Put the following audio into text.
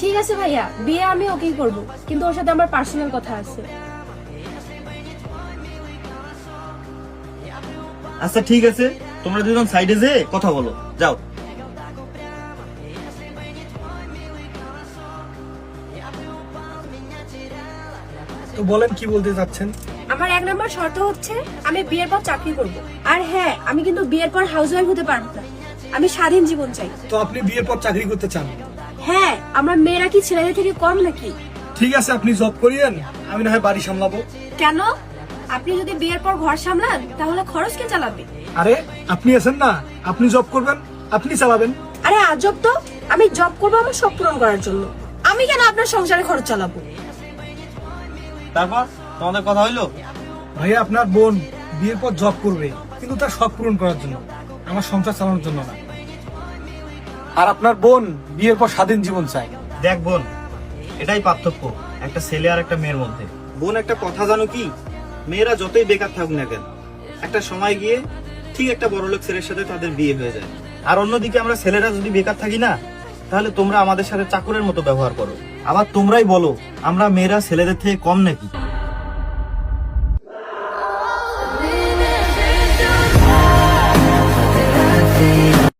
ঠিক আছে ভাইয়া, বিয়ে আমি ওকেই করব, কিন্তু ওর সাথে আমার পার্সোনাল কথা আছে। আচ্ছা ঠিক আছে, তোমরা দুজন সাইডে যেয়ে কথা বলো, যাও। তো বলেন কি বলতে চাচ্ছেন? আমার 1 নম্বর শর্ত হচ্ছে আমি বিয়ের পর চাকরি করব। আর হ্যাঁ, আমি কিন্তু বিয়ের পর হাউসওয়াইফ হতে পারবো না, আমি স্বাধীন জীবন চাই। তো আপনি বিয়ের পর চাকরি করতে চান? হ্যাঁ, আমরা মেয়েরা কি ছেলেদের থেকে কম নাকি? ঠিক আছে, আপনি জব করিয়েন, আমি না হয় বাড়ি সামলাবো। কেন? আপনি যদি বিয়ের পর ঘর সামলান তাহলে খরচ কে চালাবে? আরে আপনি আছেন না, আপনি জব করবেন, আপনি চালাবেন। আরে আজব তো, আমি জব করবো আমার শখ পূরণ করার জন্য, আমি কেন আপনার সংসারে খরচ চালাবো? তারপর তোমাদের কথা হইলো? ভাইয়া আপনার বোন বিয়ের পর জব করবে, কিন্তু তার শখ পূরণ করার জন্য, আমার সংসার চালানোর জন্য না। আর আপনার বোন বিয়ের পর স্বাধীন জীবন চায়। দেখ বোন, এটাই পার্থক্য একটা ছেলে আর একটা মেয়ের মধ্যে। বোন, একটা কথা জানো কি, মেয়েরা যতই বেকার থাকুক না কেন, একটা সময় গিয়ে ঠিক একটা বড়লোক ছেলের সাথে তাদের বিয়ে হয়ে যায়। আর অন্যদিকে আমরা ছেলেরা যদি বেকার থাকি না, তাহলে তোমরা আমাদের সাথে চাকরের মতো ব্যবহার করো। আবার তোমরাই বলো আমরা মেয়েরা ছেলেদের থেকে কম নাকি?